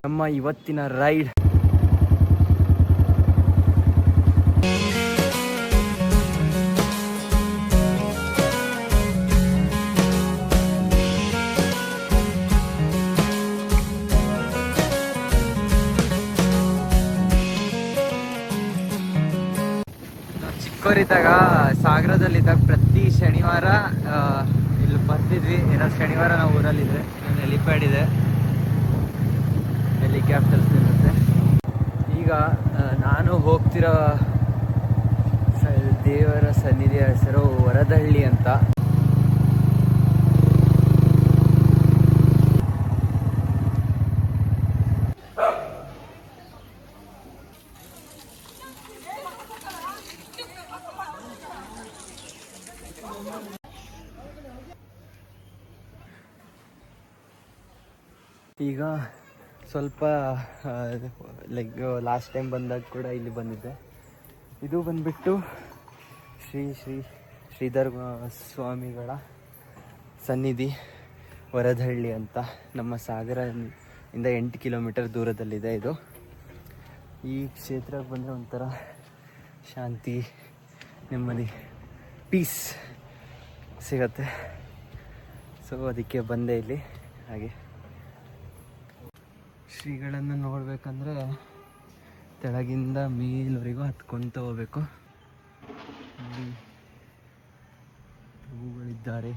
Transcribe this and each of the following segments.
ನಮ್ಮ ಇವತ್ತಿನ ರೈಡ್ ಚಿಕ್ಕವರಿದ್ದಾಗ ಸಾಗರದಲ್ಲಿದ್ದಾಗ ಪ್ರತಿ ಶನಿವಾರ ಇಲ್ಲಿ ಬರ್ತಿದ್ವಿ. ಎರಡು ಶನಿವಾರ ನಾವು ಊರಲ್ಲಿದ್ದರೆ ಹೆಲಿಪ್ಯಾಡ್ ಇದೆ, ಹೆಲಿಕಾಪ್ಟರ್ಸ್ ಇರುತ್ತೆ. ಈಗ ನಾನು ಹೋಗ್ತಿರೋ ದೇವರ ಸನ್ನಿಧಿಯ ಹೆಸರು ವರದಹಳ್ಳಿ ಅಂತ. ಈಗ ಸ್ವಲ್ಪ ಲೈಕ್ ಲಾಸ್ಟ್ ಟೈಮ್ ಬಂದಾಗ ಕೂಡ ಇಲ್ಲಿ ಬಂದಿದ್ದೆ. ಇದು ಬಂದ್ಬಿಟ್ಟು ಶ್ರೀಧರ್ ಸ್ವಾಮಿಗಳ ಸನ್ನಿಧಿ ವರದಹಳ್ಳಿ ಅಂತ. ನಮ್ಮ ಸಾಗರದಿಂದ 8 ಕಿಲೋಮೀಟರ್ ದೂರದಲ್ಲಿದೆ ಇದು. ಈ ಕ್ಷೇತ್ರಕ್ಕೆ ಬಂದರೆ ಒಂಥರ ಶಾಂತಿ, ನೆಮ್ಮದಿ, ಪೀಸ್ ಸಿಗತ್ತೆ. ಸೊ ಅದಕ್ಕೆ ಬಂದೆ ಇಲ್ಲಿ. ಹಾಗೆ ಶ್ರೀಗಳನ್ನು ನೋಡಬೇಕಂದ್ರೆ ತೆಳಗಿಂದ ಮೇಲ್ವರೆಗೂ ಹತ್ಕೊಂತ ಹೋಗ್ಬೇಕು. ಹೂಗಳಿದ್ದಾರೆ,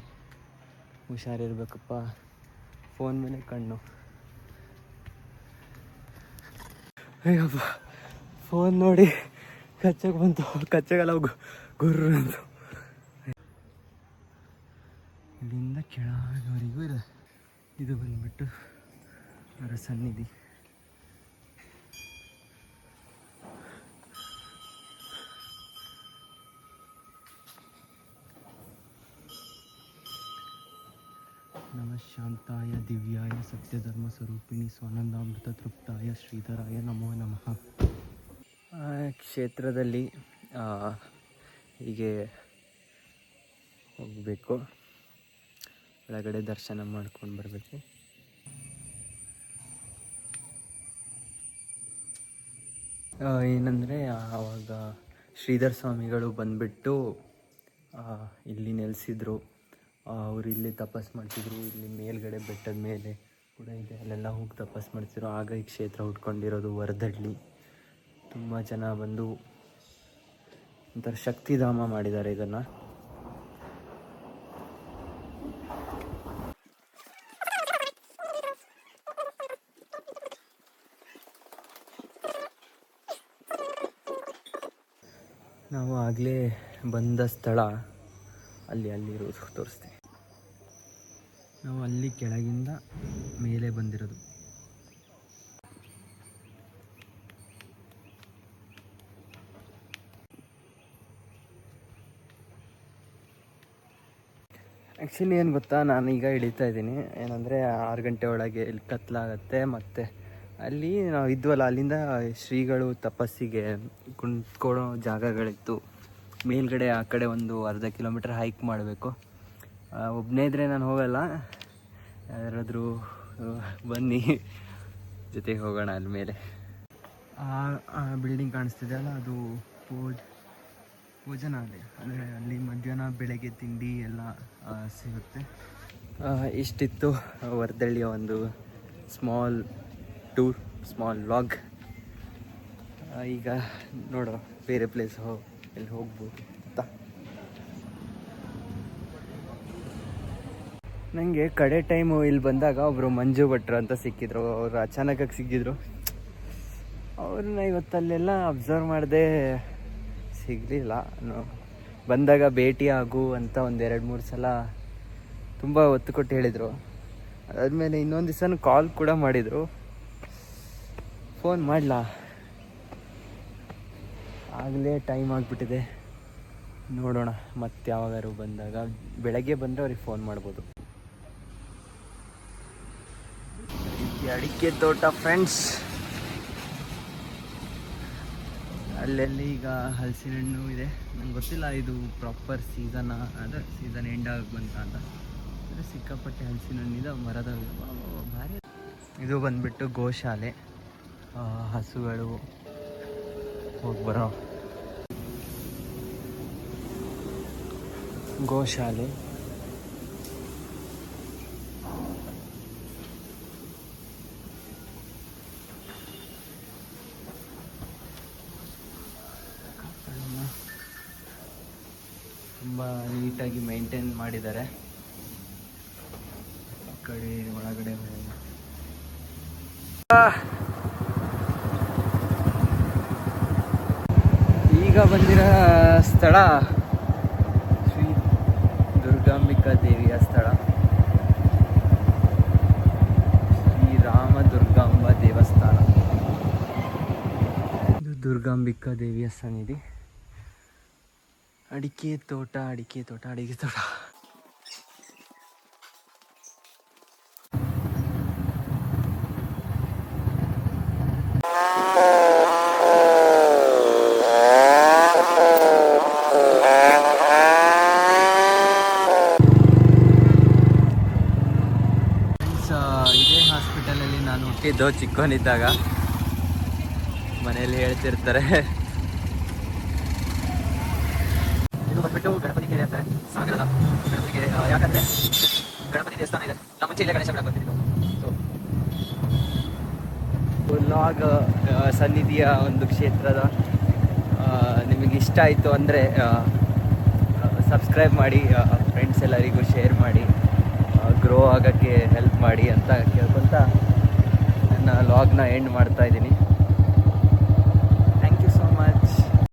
ಹುಷಾರಿರ್ಬೇಕಪ್ಪ. ಫೋನ್ ಮೇಲೆ ಕಣ್ಣು. ಅಯ್ಯಪ್ಪ, ಫೋನ್ ನೋಡಿ ಕಚ್ಚಗೆ ಬಂತು, ಕಚ್ಚಗಲ್ಲ ಗುರ್ರು ಅಂತು. ಇಲ್ಲಿಂದ ಕೆಳವರೆಗೂ ಇದೆ. ಇದು ಬಂದ್ಬಿಟ್ಟು ಅವರ ಸನ್ನಿಧಿ. ನಮಃ ಶಾಂತಾಯ ದಿವ್ಯಾಯ ಸತ್ಯಧರ್ಮ ಸ್ವರೂಪಿಣಿ ಸ್ವಾನಂದಾಮೃತ ತೃಪ್ತಾಯ ಶ್ರೀಧರಾಯ ನಮೋ ನಮಃ. ಕ್ಷೇತ್ರದಲ್ಲಿ ಹೀಗೆ ಹೋಗಬೇಕು, ಒಳಗಡೆ ದರ್ಶನ ಮಾಡ್ಕೊಂಡು ಬರಬೇಕು. ಏನಂದರೆ ಆವಾಗ ಶ್ರೀಧರ್ ಸ್ವಾಮಿಗಳು ಬಂದುಬಿಟ್ಟು ಇಲ್ಲಿ ನೆಲೆಸಿದ್ರು. ಅವರು ಇಲ್ಲಿ ತಪಸ್ ಮಾಡ್ತಿದ್ರು. ಇಲ್ಲಿ ಮೇಲ್ಗಡೆ ಬೆಟ್ಟದ ಮೇಲೆ ಕೂಡ ಇದೆ, ಅಲ್ಲೆಲ್ಲ ಹೋಗಿ ತಪಸ್ ಮಾಡ್ತಿದ್ರು. ಆಗ ಈ ಕ್ಷೇತ್ರ ಹುಟ್ಕೊಂಡಿರೋದು ವರದಹಳ್ಳಿ. ತುಂಬ ಜನ ಬಂದು ಒಂಥರ ಶಕ್ತಿಧಾಮ ಮಾಡಿದ್ದಾರೆ ಇದನ್ನು. ನಾವು ಆಗಲೇ ಬಂದ ಸ್ಥಳ ಅಲ್ಲಿರೋದು ತೋರಿಸ್ತೀವಿ. ನಾವು ಅಲ್ಲಿ ಕೆಳಗಿಂದ ಮೇಲೆ ಬಂದಿರೋದು. ಆ್ಯಕ್ಚುಲಿ ಏನು ಗೊತ್ತಾ, ನಾನೀಗ ಇಳಿತಾ ಇದ್ದೀನಿ. ಏನಂದರೆ 6 ಗಂಟೆ ಒಳಗೆ ಇಲ್ಲಿ ಕತ್ಲಾಗತ್ತೆ. ಮತ್ತು ಅಲ್ಲಿ ನಾವು ಇದ್ವಲ್ಲ, ಅಲ್ಲಿಂದ ಶ್ರೀಗಳು ತಪಸ್ಸಿಗೆ ಕುಂತ್ಕೊಳ್ಳೋ ಜಾಗಗಳಿತ್ತು. ಮೇಲ್ಗಡೆ ಆ ಕಡೆ ಒಂದು ಅರ್ಧ ಕಿಲೋಮೀಟರ್ ಹೈಕ್ ಮಾಡಬೇಕು. ಒಬ್ಬನೇ ಇದ್ದರೆ ನಾನು ಹೋಗಲ್ಲ, ಯಾರಾದರೂ ಬನ್ನಿ ಜೊತೆಗೆ ಹೋಗೋಣ. ಅಲ್ಲಿ ಮೇಲೆ ಆ ಬಿಲ್ಡಿಂಗ್ ಕಾಣಿಸ್ತಿದೆ ಅಲ್ಲ, ಅದು ಭೋಜನಾಲಯ. ಅಂದರೆ ಅಲ್ಲಿ ಮಧ್ಯಾಹ್ನ ಬೆಳಗ್ಗೆ ತಿಂಡಿ ಎಲ್ಲ ಸಿಗುತ್ತೆ. ಇಷ್ಟಿತ್ತು ವರದಹಳ್ಳಿಯ ಒಂದು ಸ್ಮಾಲ್ ಟೂರ್, ಸ್ಮಾಲ್ ವ್ಲಾಗ್. ಈಗ ನೋಡೋ ಬೇರೆ ಪ್ಲೇಸ್ ಎಲ್ಲಿ ಹೋಗ್ಬೋದು ಅಂತ. ನನಗೆ ಕಡೆ ಟೈಮು ಇಲ್ಲಿ ಬಂದಾಗ ಒಬ್ಬರು ಮಂಜು ಭಟ್ರು ಅಂತ ಸಿಕ್ಕಿದ್ರು. ಅವರು ಅಚಾನಕಾಗಿ ಸಿಕ್ಕಿದ್ರು. ಅವ್ರನ್ನ ಇವತ್ತಲ್ಲೆಲ್ಲ ಅಬ್ಸರ್ವ್ ಮಾಡಿದೆ, ಸಿಗಲಿಲ್ಲ. ಬಂದಾಗ ಭೇಟಿ ಆಗು ಅಂತ 1-2-3 ಸಲ ತುಂಬ ಒತ್ತು ಕೊಟ್ಟು ಹೇಳಿದರು. ಅದಾದಮೇಲೆ ಇನ್ನೊಂದು ದಿವಸ ಕಾಲ್ ಕೂಡ ಮಾಡಿದರು. ಫೋನ್ ಮಾಡಲಾ, ಆಗಲೇ ಟೈಮ್ ಆಗಿಬಿಟ್ಟಿದೆ. ನೋಡೋಣ ಮತ್ತೆ ಯಾವಾಗಾರು ಬಂದಾಗ. ಬೆಳಗ್ಗೆ ಬಂದರೆ ಅವ್ರಿಗೆ ಫೋನ್ ಮಾಡ್ಬೋದು. ಅಡಿಕೆ ತೋಟ ಫ್ರೆಂಡ್ಸ್. ಅಲ್ಲೆಲ್ಲಿ ಈಗ ಹಲಸಿನ ಹಣ್ಣು ಇದೆ. ನಂಗೆ ಗೊತ್ತಿಲ್ಲ ಇದು ಪ್ರಾಪರ್ ಸೀಸನ್, ಅಂದರೆ ಸೀಸನ್ ಎಂಡ್ ಆಗಿ ಬಂತ ಅಂತ. ಅಂದರೆ ಸಿಕ್ಕಾಪಟ್ಟೆ ಹಲಸಿನ ಹಣ್ಣಿದೆ ಮರದ ಭಾರಿ. ಇದು ಬಂದ್ಬಿಟ್ಟು ಗೋಶಾಲೆ, ಹಸುಗಳು ಹೋಗಿ ಬರೋ ಗೋಶಾಲೆ. ತುಂಬ ನೀಟಾಗಿ ಮೇಂಟೈನ್ ಮಾಡಿದ್ದಾರೆ. ಈ ಕಡೆ ಒಳಗಡೆ ಈಗ ಬಂದಿರೋ ಸ್ಥಳ ಶ್ರೀ ದುರ್ಗಾಂಬಿಕಾ ದೇವಿಯ ಸ್ಥಳ, ಶ್ರೀರಾಮ ದುರ್ಗಾಂಬ ದೇವಸ್ಥಾನ. ಇದು ದುರ್ಗಾಂಬಿಕಾ ದೇವಿಯ ಸನ್ನಿಧಿ. ಅಡಿಕೆ ತೋಟ, ಅಡಿಕೆ ತೋಟ, ಅಡಿಕೆ ತೋಟ. ಇದೇ ಹಾಸ್ಪಿಟಲಲ್ಲಿ ನಾನು ಹುಟ್ಟಿದ್ದು ಚಿಕ್ಕವನಿದ್ದಾಗ. ಮನೆಯಲ್ಲಿ ಹೇಳ್ತಿರ್ತಾರೆ. ಇದು ಬಂದ್ಬಿಟ್ಟು ಗಣಪತಿ ಕೆರೆ ಅಂತಾರೆ, ಸಾಗರದ ಗಣಪತಿ ಕೆರೆ. ಯಾಕಂದರೆ ಗಣಪತಿ ದೇವಸ್ಥಾನ ಇದೆ, ನಮ್ಮ ಮುಂಚೆ ಇಲ್ಲೇ ಗಣೇಶ ಬಿಡಕ್ಕೆ ಬರ್ತಿದ್ದು. ಲಾಗ್ ಸನ್ನಿಧಿಯ ಒಂದು ಕ್ಷೇತ್ರದ ನಿಮಗೆ ಇಷ್ಟ ಆಯಿತು ಅಂದರೆ ಸಬ್ಸ್ಕ್ರೈಬ್ ಮಾಡಿ, ಫ್ರೆಂಡ್ಸ್ ಎಲ್ಲರಿಗೂ ಶೇರ್ ಮಾಡಿ, ಗ್ರೋ ಆಗೋಕ್ಕೆ ಹೆಲ್ಪ್ ಮಾಡಿ ಅಂತ ಕೇಳ್ಕೊತ ನನ್ನ ಲಾಗ್ನ ಎಂಡ್ ಮಾಡ್ತಾಯಿದ್ದೀನಿ.